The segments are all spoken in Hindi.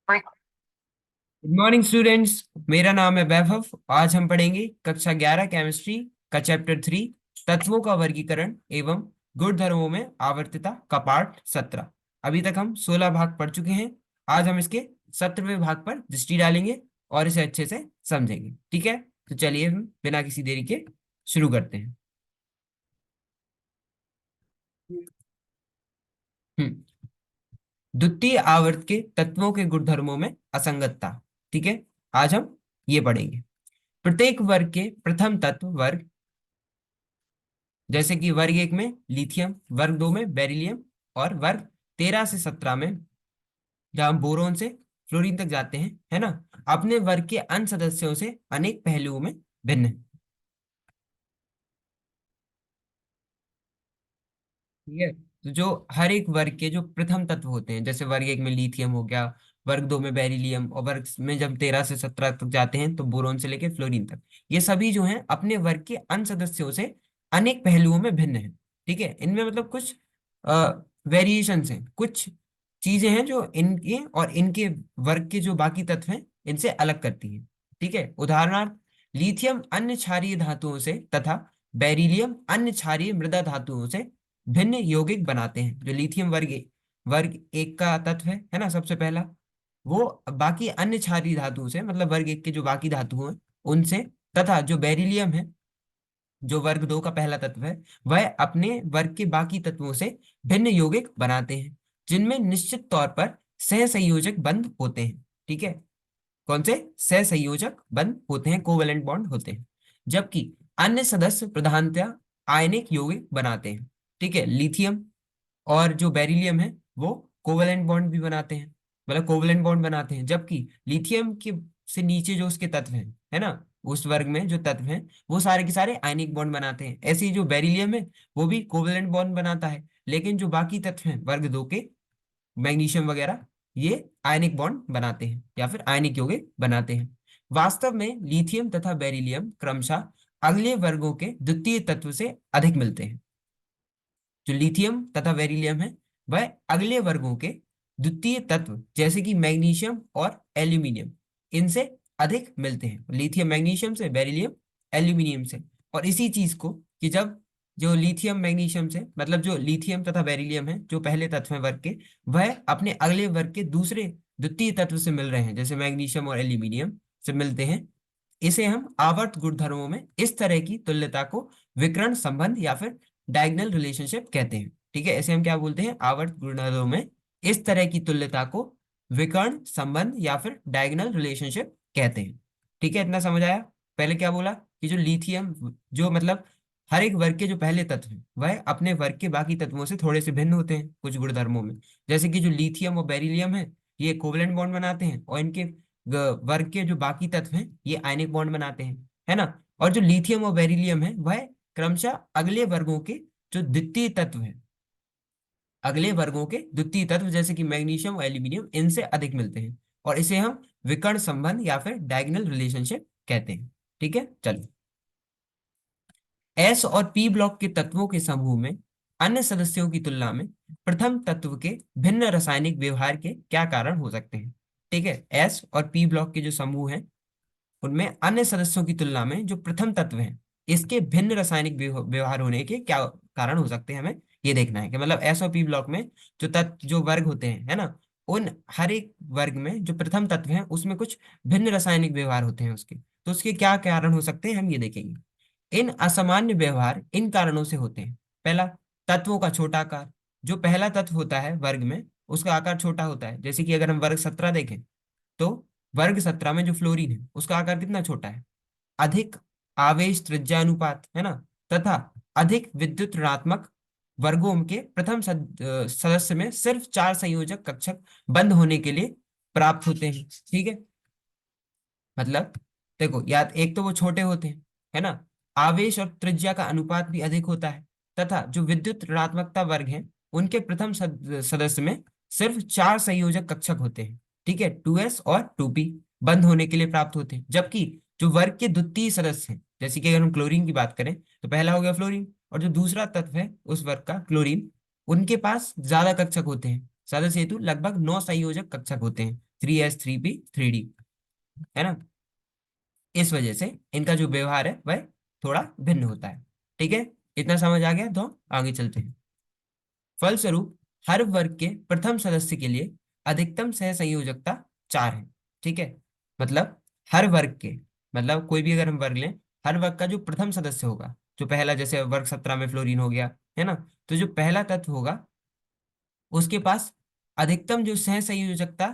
Good morning students. मेरा नाम है वैभव। आज हम पढ़ेंगे कक्षा 11 केमिस्ट्री का चैप्टर 3 तत्वों का वर्गीकरण एवं गुणधर्मों में आवर्तता का पाठ 17। अभी तक हम 16 भाग पढ़ चुके हैं। आज हम इसके 17वें भाग पर दृष्टि डालेंगे और इसे अच्छे से समझेंगे। ठीक है, तो चलिए हम बिना किसी देरी के शुरू करते हैं। हम्म द्वितीय आवर्त के तत्वों के गुणधर्मों में असंगतता। ठीक है, आज हम ये पढ़ेंगे। प्रत्येक वर्ग के प्रथम तत्व वर्ग, जैसे कि वर्ग 1 में लिथियम, वर्ग 2 में बेरिलियम और वर्ग 13 से 17 में जहां हम बोरोन से फ्लोरीन तक जाते हैं, है ना, अपने वर्ग के अन्य सदस्यों से अनेक पहलुओं में भिन्न है। ठीक है, तो जो हर एक वर्ग के जो प्रथम तत्व होते हैं, जैसे वर्ग 1 में लिथियम हो गया, वर्ग 2 में बेरिलियम, और वर्ग में जब 13 से 17 तक जाते हैं तो बोरोन से लेकर फ्लोरीन तक, ये सभी जो हैं अपने वर्ग के अन्य सदस्यों से अनेक पहलुओं में भिन्न है। ठीक है, इनमें मतलब कुछ वेरिएशंस हैं, कुछ चीजें हैं जो इनके और इनके वर्ग के जो बाकी तत्व हैं इनसे अलग करती हैं। ठीक है, उदाहरणार्थ लिथियम अन्य क्षारीय धातुओं से तथा बेरिलियम अन्य क्षारीय मृदा धातुओं से भिन्न यौगिक बनाते हैं। जो लिथियम वर्ग एक का तत्व है ना, सबसे पहला, वो बाकी अन्य क्षारीय धातुओं से, मतलब वर्ग एक के जो बाकी धातु हैं उनसे, तथा जो बेरिलियम है जो वर्ग 2 का पहला तत्व है, वह अपने वर्ग के बाकी तत्वों से भिन्न यौगिक बनाते हैं, जिनमें निश्चित तौर पर सहसंयोजक बंध होते हैं। ठीक है, कौन से सहसंयोजक बंध होते हैं, कोवेलेंट बॉन्ड होते हैं। जबकि अन्य सदस्य प्रधानतया आयनिक यौगिक बनाते हैं। ठीक है, लिथियम और जो बेरिलियम है वो कोवेलेंट बॉन्ड भी बनाते हैं, मतलब कोवेलेंट बॉन्ड बनाते हैं। जबकि लिथियम के से नीचे जो उसके तत्व हैं, है ना, उस वर्ग में जो तत्व हैं वो सारे के सारे आयनिक बॉन्ड बनाते हैं। ऐसे ही जो बेरिलियम है वो भी कोवेलेंट बॉन्ड बनाता है, लेकिन जो बाकी तत्व हैं वर्ग 2 के, मैग्नीशियम वगैरह, ये आयनिक बॉन्ड बनाते हैं या फिर आयनिक यौगिक बनाते हैं। वास्तव में लिथियम तथा बेरिलियम क्रमशः अगले वर्गों के द्वितीय तत्व से अधिक मिलते हैं। जो लिथियम तथा बेरिलियम है वह अगले वर्गों के द्वितीय तत्व जैसे कि मैग्नीशियम और एल्यूमिनियम, इनसे अधिक मिलते हैं। लिथियम मैग्नीशियम से, बेरिलियम एल्यूमिनियम से। और इसी चीज को कि जब जो लिथियम मैग्नीशियम से, मतलब जो लिथियम तथा बेरिलियम है जो पहले तत्व हैं वर्ग के, वह अपने अगले वर्ग के दूसरे द्वितीय तत्व से मिल रहे हैं, जैसे मैग्नीशियम और एल्यूमिनियम से मिलते हैं, इसे हम आवर्त गुणधर्मों में इस तरह की तुल्यता को विकर्ण संबंध या फिर डायगोनल रिलेशनशिप कहते हैं। ठीक है, ऐसे हम क्या बोलते हैं, आवर्त गुणधर्मों में इस तरह की तुल्यता को विकर्ण संबंध या फिर डायगोनल रिलेशनशिप कहते हैं। ठीक है, इतना समझ आया। पहले क्या बोला कि जो लिथियम, जो मतलब हर एक वर्ग के जो पहले तत्व हैं वह अपने वर्ग के बाकी तत्वों से थोड़े से भिन्न होते हैं कुछ गुणधर्मों में। जैसे कि जो लिथियम और बेरिलियम है ये कोवलेंट बॉन्ड बनाते हैं, और इनके वर्ग के जो बाकी तत्व हैं ये आयनिक बॉन्ड बनाते हैं, है ना। और जो लिथियम और बेरिलियम है वह क्रमशः अगले वर्गों के जो द्वितीय तत्व है, अगले वर्गों के द्वितीय तत्व जैसे कि मैग्नीशियम और एल्यूमिनियम, इनसे अधिक मिलते हैं, और इसे हम विकर्ण संबंध या फिर डायगोनल रिलेशनशिप कहते हैं। ठीक है, चलिए। एस और पी ब्लॉक के तत्वों के समूह में अन्य सदस्यों की तुलना में प्रथम तत्व के भिन्न रासायनिक व्यवहार के क्या कारण हो सकते हैं। ठीक है, एस और पी ब्लॉक के जो समूह हैं उनमें अन्य सदस्यों की तुलना में जो प्रथम तत्व है इसके भिन्न रासायनिक व्यवहार होने के क्या कारण हो सकते हैं, हमें ये देखना है कि मतलब एस और पी ब्लॉक में जो तत्व, जो वर्ग होते हैं, है ना, उन हर एक वर्ग में जो प्रथम तत्व है उसमें कुछ भिन्न रासायनिक व्यवहार होते हैं उसके, तो उसके क्या कारण हो सकते हैं हम ये देखेंगे। इन असामान्य व्यवहार इन कारणों से होते हैं। पहला, तत्वों का छोटा आकार। जो पहला तत्व होता है वर्ग में उसका आकार छोटा होता है, जैसे कि अगर हम वर्ग 17 देखें तो वर्ग 17 में जो फ्लोरीन है उसका आकार कितना छोटा है। अधिक आवेश त्रिज्या अनुपात, है ना, तथा अधिक विद्युत ऋणात्मक वर्गों के प्रथम सदस्य में सिर्फ 4 संयोजक कक्षक बंद होने के लिए प्राप्त होते हैं। ठीक है, मतलब देखो याद, एक तो वो छोटे होते हैं, है ना, आवेश और त्रिज्या का अनुपात भी अधिक होता है, तथा जो विद्युत ऋणात्मकता वर्ग हैं उनके प्रथम सदस्य में सिर्फ 4 संयोजक कक्षक होते हैं। ठीक है, 2s और 2p बंद होने के लिए प्राप्त होते हैं। जबकि जो वर्ग के द्वितीय सदस्य हैं, जैसे कि अगर हम क्लोरीन की बात करें तो पहला हो गया फ्लोरीन, और जो दूसरा तत्व है उस वर्ग का क्लोरीन, उनके पास ज्यादा कक्षक होते हैं, सदस्य हेतु लगभग 9 संयोजक कक्षक होते हैं, 3s3p3d, है ना। इस वजह से इनका जो व्यवहार है वह थोड़ा भिन्न होता है। ठीक है, इतना समझ आ गया तो आगे चलते हैं। फलस्वरूप हर वर्ग के प्रथम सदस्य के लिए अधिकतम सह संयोजकता 4 है। ठीक है, मतलब हर वर्ग के, मतलब कोई भी अगर हम वर्ग लें, हर वर्ग का जो प्रथम सदस्य होगा, जो पहला, जैसे वर्ग 17 में फ्लोरीन हो गया, है ना, तो जो पहला तत्व होगा उसके पास अधिकतम जो सह संयोजकता,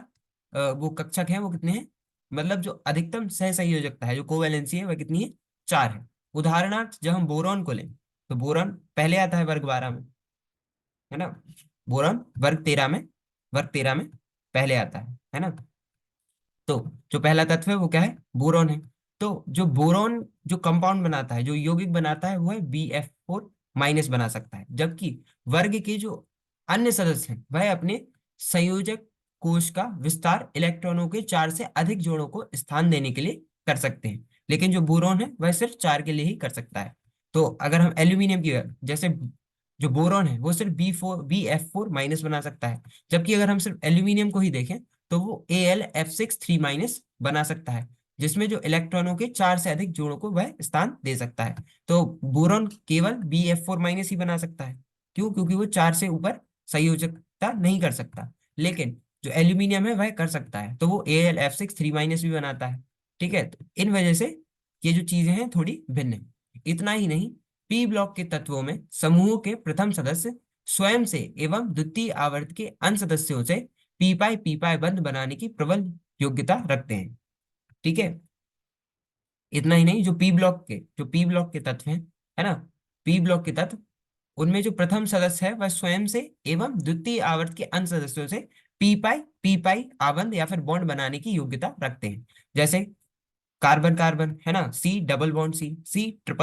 वो कक्षक है वो कितने हैं, मतलब जो अधिकतम सह संयोजकता है, जो कोवैलेंसी है, वह कितनी है, 4 है। उदाहरणार्थ जब हम बोरॉन को लें, तो बोरॉन पहले आता है वर्ग 12 में, है ना। बोरॉन वर्ग 13 में पहले आता है ना। तो जो पहला तत्व है वो क्या है, बोरॉन है। तो जो बोरॉन जो कंपाउंड बनाता है, जो यौगिक बनाता है, वो है Bf4 माइनस बना सकता है, जबकि वर्ग के जो अन्य सदस्य हैं वह अपने संयोजक कोश का विस्तार इलेक्ट्रॉनों के 4 से अधिक जोड़ों को स्थान देने के लिए कर सकते हैं, लेकिन जो बोरॉन है वह सिर्फ 4 के लिए ही कर सकता है। तो अगर हम एल्यूमिनियम की, जैसे जो बोरॉन है वो सिर्फ Bf4 माइनस बना सकता है, जबकि अगर हम सिर्फ एल्यूमिनियम को ही देखें तो वो AlF6 3 माइनस बना सकता है, जिसमें जो इलेक्ट्रॉनों के 4 से अधिक जोड़ों को वह स्थान दे सकता है। तो बोरॉन केवल Bf4 माइनस ही बना सकता है। क्यों? क्योंकि वो 4 से ऊपर संयोजकता नहीं कर सकता, लेकिन जो एल्यूमिनियम है वह कर सकता है, तो वो AlF6 3 माइनस भी बनाता है। ठीक है, तो इन वजह से ये जो चीजें हैं थोड़ी भिन्न है। इतना ही नहीं, पी ब्लॉक के तत्वों में समूह के प्रथम सदस्य स्वयं से एवं द्वितीय आवर्त के अन्य सदस्यों से पी पाई बंध बनाने की प्रबल योग्यता रखते हैं। ठीक है, इतना ही नहीं, जो पी ब्लॉक के तत्व हैं, है ना, पी ब्लॉक के तत्व, उनमें जो प्रथम सदस्य है वह स्वयं से एवं द्वितीय आवर्त के अन्य सदस्यों से पी पाई आबंध या फिर बॉन्ड बनाने की योग्यता रखते हैं। जैसे कार्बन कार्बन, है ना, सी ट्रिपल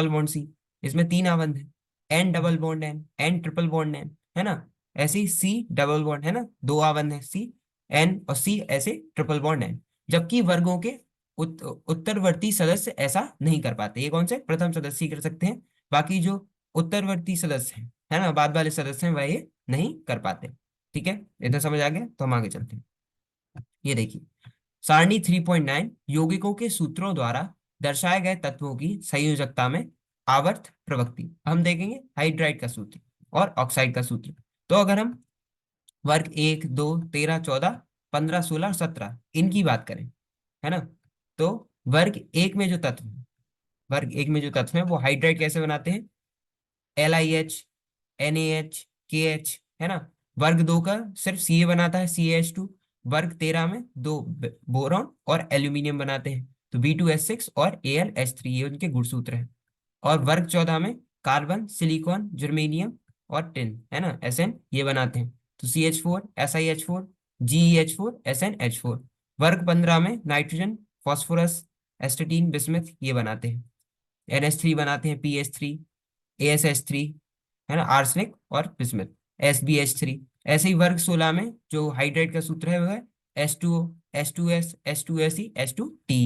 बॉन्ड सी, इसमें 3 आबंध है। N double bond N triple bond N, है ना। ऐसे ही सी डबल बॉन्ड, है ना, 2 आबंध है, सी एन और सी, ऐसे ट्रिपल बॉन्ड एन। जबकि वर्गों के उत्तरवर्ती सदस्य ऐसा नहीं कर पाते। ये कौन से प्रथम सदस्य ही कर सकते हैं, बाकी जो उत्तरवर्ती सदस्य हैं, है ना, बाद वाले सदस्य हैं, वह ये नहीं कर पाते। ठीक है, इतना समझ आ गया तो हम आगे चलते हैं। ये देखिए, सारणी 3.9 यौगिकों के सूत्रों द्वारा दर्शाए गए तत्वों की संयोजकता में आवर्त प्रवृत्ति। हम देखेंगे हाइड्राइड का सूत्र और ऑक्साइड का सूत्र। तो अगर हम वर्ग 1 2 13 14 15 16 17 इनकी बात करें, है ना, तो वर्ग एक में जो तत्व है वो हाइड्राइड कैसे बनाते हैं, LiH NaH KH, है ना। वर्ग 2 का सिर्फ Ca बनाता है, CaH2। वर्ग 13 में दो बोरॉन और एल्यूमिनियम बनाते हैं, तो B2S6 और AlH3, ये उनके गुणसूत्र हैं। और वर्ग 14 में कार्बन, सिलिकॉन, जर्मेनियम और टिन, है ना, Sn, ये बनाते हैं, तो CH4 SiH4 GeH4 SnH4। वर्ग 15 में नाइट्रोजन, फास्फोरस, एस्टेटीन, बिस्मथ, ये बनाते हैं। NH3 बनाते हैं, PH3, ASH3, है ना, आर्सेनिक और बिस्मथ, SbH3। ऐसे ही वर्ग 16 में जो हाइड्राइड का सूत्र है वह है H2O H2S H2Se H2Te,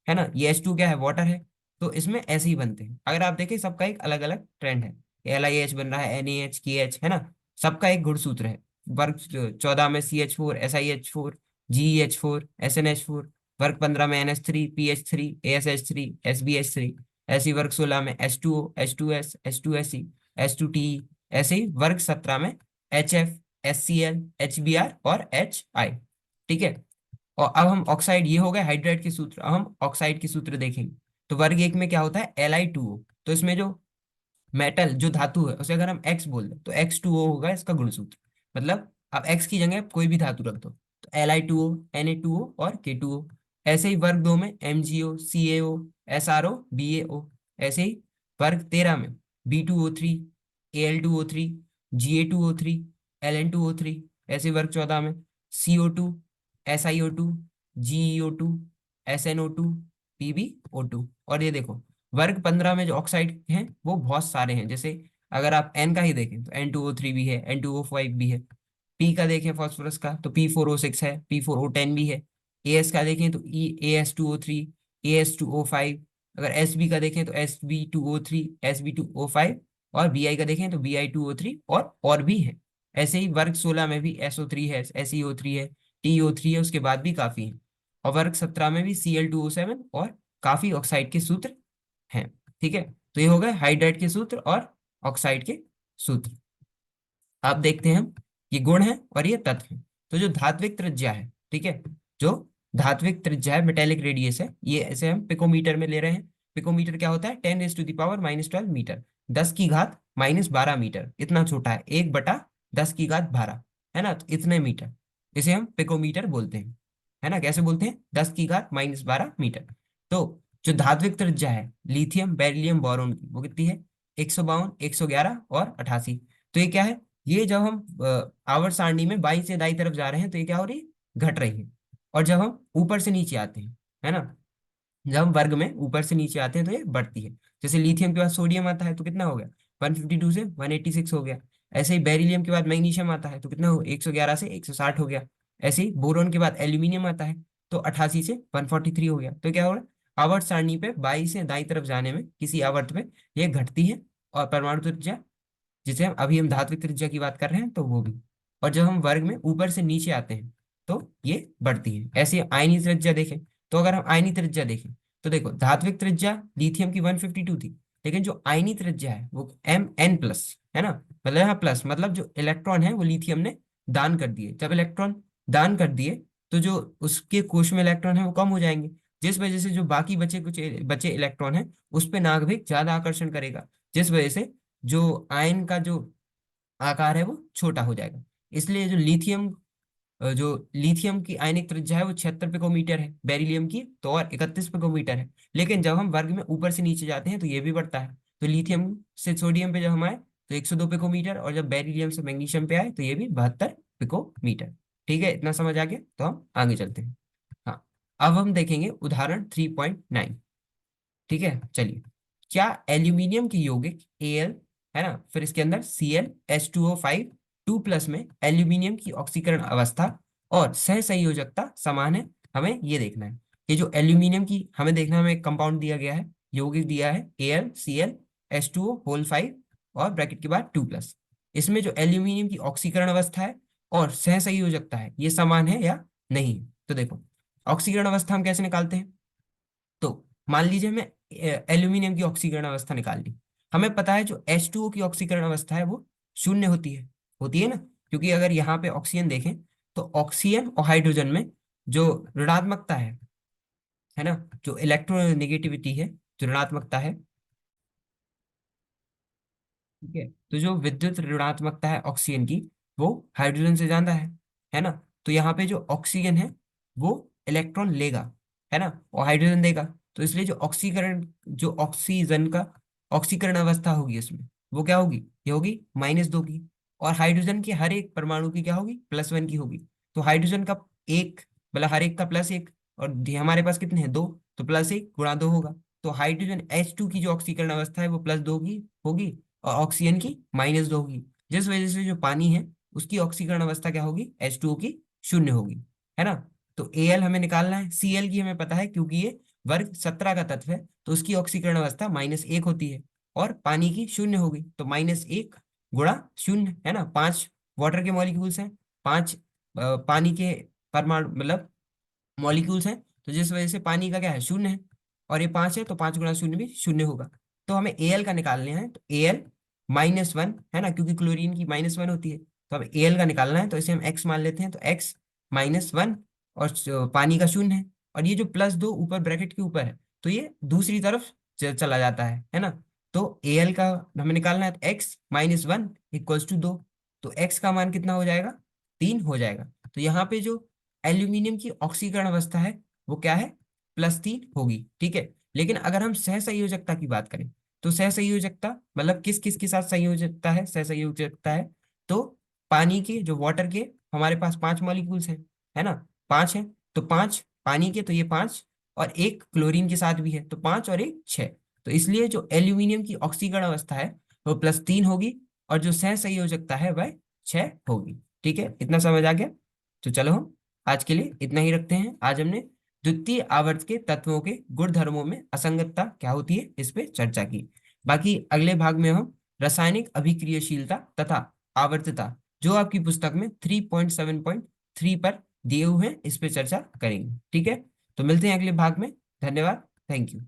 है ना। ये H2 क्या है, वाटर है। तो इसमें ऐसे ही बनते हैं। अगर आप देखें सबका एक अलग अलग ट्रेंड है, LiH बन रहा है, NaH KH, है ना, सबका एक गुणसूत्र है। वर्ग 14 में CH4 SiH4 GeH4 SnH4। वर्ग 15 में NH3 PH3 ASH3 SbH3। ऐसे ही वर्ग 16 में H2O H2S H2Se H2Te। ऐसे ही वर्ग 17 में HF HCl HBr और HI। ठीक है, और अब हम ऑक्साइड, ये हो गए हाइड्राइड के सूत्र, अब हम ऑक्साइड के सूत्र देखेंगे। तो वर्ग 1 में क्या होता है, Li2O। तो इसमें जो मेटल, जो धातु है, उसे अगर हम एक्स बोल दें तो X2O होगा इसका गुणसूत्र। मतलब आप एक्स की जगह कोई भी धातु रख दो, तो Li2O Na2O और K2O। ऐसे ही वर्ग 2 में MgO CaO SrO BaO। ऐसे ही वर्ग 13 में B2O3 Al2O3 Ga2O3 Ln2O3। ऐसे ही वर्ग 14 में CO2 SiO2 GeO2 SnO2 PbO2। और ये देखो, वर्ग 15 में जो ऑक्साइड हैं वो बहुत सारे हैं। जैसे अगर आप एन का ही देखें तो N2O3 भी है, N2O5 भी है। पी का देखें फास्फोरस का तो P4O6 है, P4O10 भी है। एएस का देखें तो AS2O3 AS2O5। अगर एसबी का देखें तो SB2O3 SB2O5। और बीआई का देखें तो Bi2O3 और भी है। ऐसे ही वर्ग 16 में भी SO3 है, SeO3 है, TiO3 है, उसके बाद भी काफी है। और वर्ग 17 में भी Cl2O7 और काफी ऑक्साइड के सूत्र हैं। ठीक है, तो ये हो गए हाइड्राइड के सूत्र और ऑक्साइड के सूत्र। आप देखते हैं हम, ये गुण है और ये तत्व है। तो जो धात्विक त्रिज्या है, ठीक है, जो धात्विक त्रिज्या है, मेटेलिक रेडियस है, ये ऐसे हम पिकोमीटर में ले रहे हैं। पिकोमीटर क्या होता है? 10⁻⁻12 मीटर, 10⁻12 मीटर, इतना छोटा है, 1/10⁻12, है ना, तो इतने मीटर, इसे हम पिकोमीटर बोलते हैं, है ना। कैसे बोलते हैं? 10⁻⁻12 मीटर। तो जो धात्विक त्रिज्या है लिथियम बेरिलियम बोरोन की, वो कितनी है? 152, 111 और 88। तो ये क्या है? ये जब हम आवर्त सारणी में बाईं से दाईं तरफ जा रहे हैं तो ये क्या हो रही है? घट रही है। और जब हम ऊपर से नीचे आते हैं, है ना, जब हम वर्ग में ऊपर से नीचे आते हैं तो ये बढ़ती है। जैसे लिथियम के बाद सोडियम आता है तो कितना हो गया? 152 से 186 हो गया। ऐसे ही बेरिलियम के बाद मैग्नीशियम आता है तो कितना हो? 111 से 160 हो गया। ऐसे ही बोरोन के बाद एल्यूमिनियम आता है तो 88 से 143 हो गया। तो क्या हो रहा है? आवर्त सारणी पे बाईं से दाईं तरफ जाने में किसी आवर्त में ये घटती है। और परमाणु त्रिज्या, जिसे हम अभी हम धात्विक त्रिज्या की बात कर रहे हैं, तो वो भी। और जब हम वर्ग में ऊपर से नीचे आते हैं तो ये बढ़ती है। ऐसे आयनीय त्रिज्या देखें, तो अगर हम आयनीय त्रिज्या देखें तो देखो, धात्विक त्रिज्या लिथियम की 152 थी, लेकिन जो आयनीय त्रिज्या है वो Mn+, है ना, मतलब यहाँ प्लस, मतलब जो इलेक्ट्रॉन है वो लिथियम ने दान कर दिए। जब इलेक्ट्रॉन दान कर दिए तो जो उसके कोश में इलेक्ट्रॉन है वो कम हो जाएंगे, जिस वजह से जो बाकी बचे इलेक्ट्रॉन है उस पे नाभिक ज्यादा आकर्षण करेगा, जिस वजह से जो आयन का जो आकार है वो छोटा हो जाएगा। इसलिए जो लिथियम की आयनिक त्रिज्या है वो 76 पिकोमीटर है, बेरिलियम की तो और 31 पिकोमीटर है। लेकिन जब हम वर्ग में ऊपर से नीचे जाते हैं तो ये भी बढ़ता है। तो लिथियम से सोडियम पे जब हम आए तो 102 पिकोमीटर, और जब बेरिलियम से मैग्नीशियम पे आए तो ये भी 72 पिकोमीटर। ठीक है, इतना समझ आ गया, तो हम आगे चलते हैं। हाँ, अब हम देखेंगे उदाहरण 3.9। ठीक है, चलिए। क्या एल्यूमिनियम की यौगिक Al, है ना, फिर इसके अंदर Cl H2O5 2+ में एल्यूमिनियम की ऑक्सीकरण अवस्था और सह संयोजकता समान है? हमें ये देखना है कि जो एल्यूमिनियम की, हमें देखना है, हमें एक कंपाउंड दिया गया है, यौगिक दिया है AlClH2O और ब्रैकेट के बाद 2+। इसमें जो एल्यूमिनियम की ऑक्सीकरण अवस्था है और सह संयोजकता है, ये समान है या नहीं? तो देखो, ऑक्सीकरण अवस्था हम कैसे निकालते हैं? तो मान लीजिए हमें एल्यूमिनियम की ऑक्सीकरण अवस्था निकाल ली। हमें पता है जो H2O की ऑक्सीकरण अवस्था है वो शून्य होती है ना, क्योंकि अगर यहाँ पे ऑक्सीजन देखें तो ऑक्सीजन और हाइड्रोजन में जो ऋणात्मकता है ना, जो इलेक्ट्रोनेगेटिविटी है, जो ऋणात्मकता है, ठीक है, तो जो विद्युत ऋणात्मकता है ऑक्सीजन की, वो हाइड्रोजन से ज्यादा है ना। तो यहाँ पे जो ऑक्सीजन है वो इलेक्ट्रॉन लेगा, है ना, और हाइड्रोजन देगा। तो इसलिए जो ऑक्सीजन का ऑक्सीकरण अवस्था होगी उसमें, वो क्या होगी? ये होगी -2 की। और हाइड्रोजन की हर एक परमाणु की क्या होगी? +1 की होगी। तो हाइड्रोजन का एक, मतलब हर एक का +1, और हमारे पास कितने हैं? 2, तो +1 × 2 होगा। तो हाइड्रोजन H2 की जो ऑक्सीकरण अवस्था है वो +2 की होगी, और ऑक्सीजन की -2 होगी, जिस वजह से जो पानी है उसकी ऑक्सीकरण अवस्था क्या होगी? H2O की शून्य होगी, है ना। तो Al हमें निकालना है, Cl की हमें पता है क्योंकि ये वर्ग 17 का तत्व है, तो उसकी ऑक्सीकरण अवस्था -1 होती है, और पानी की शून्य होगी, तो -1 × 0, है ना। 5 वाटर के मॉलिक्यूल्स हैं, 5 पानी के परमाणु, मतलब मॉलिक्यूल्स हैं, तो जिस वजह से पानी का क्या है? शून्य है। और ये 5 है तो 5 × 0 भी शून्य होगा। तो हमें Al का निकालना है, तो Al -1, है ना, क्योंकि क्लोरीन की -1 होती है, तो हमें Al का निकालना है, तो इसे हम x मान लेते हैं, तो x -1, और पानी का शून्य है। और ये जो +2 ऊपर ब्रैकेट के ऊपर है, तो ये दूसरी तरफ चला जाता है ना। तो Al का हमें निकालना है, तो x-1 = 2। तो x का मान कितना हो जाएगा? 3 हो जाएगा। तो यहाँ पे जो एल्यूमिनियम की ऑक्सीकरण अवस्था है वो क्या है? +3 होगी, ठीक है। लेकिन अगर हम सह संयोजकता की बात करें, तो सह संयोजकता मतलब किस किस के साथ संयोजकता है? सह संयोजकता है तो पानी के, जो वाटर के, हमारे पास 5 मॉलिक्यूल्स हैं, है ना, 5 है, तो 5 पानी के, तो ये 5, और एक क्लोरीन के साथ भी है, तो 5 और 1 6। तो इसलिए जो एल्यूमिनियम की ऑक्सीकरण अवस्था है वो +3 होगी, और जो सह संयोजकता है वह 6 होगी। ठीक है, इतना समझ आ गया? तो चलो हम आज के लिए इतना ही रखते हैं। आज हमने द्वितीय आवर्त के तत्वों के गुणधर्मों में असंगतता क्या होती है इस पे चर्चा की। बाकी अगले भाग में हम रासायनिक अभिक्रियाशीलता तथा आवर्तता, जो आपकी पुस्तक में 3.7.3 पर दिए हुए हैं, इस पे चर्चा करेंगे। ठीक है, तो मिलते हैं अगले भाग में। धन्यवाद। Thank you.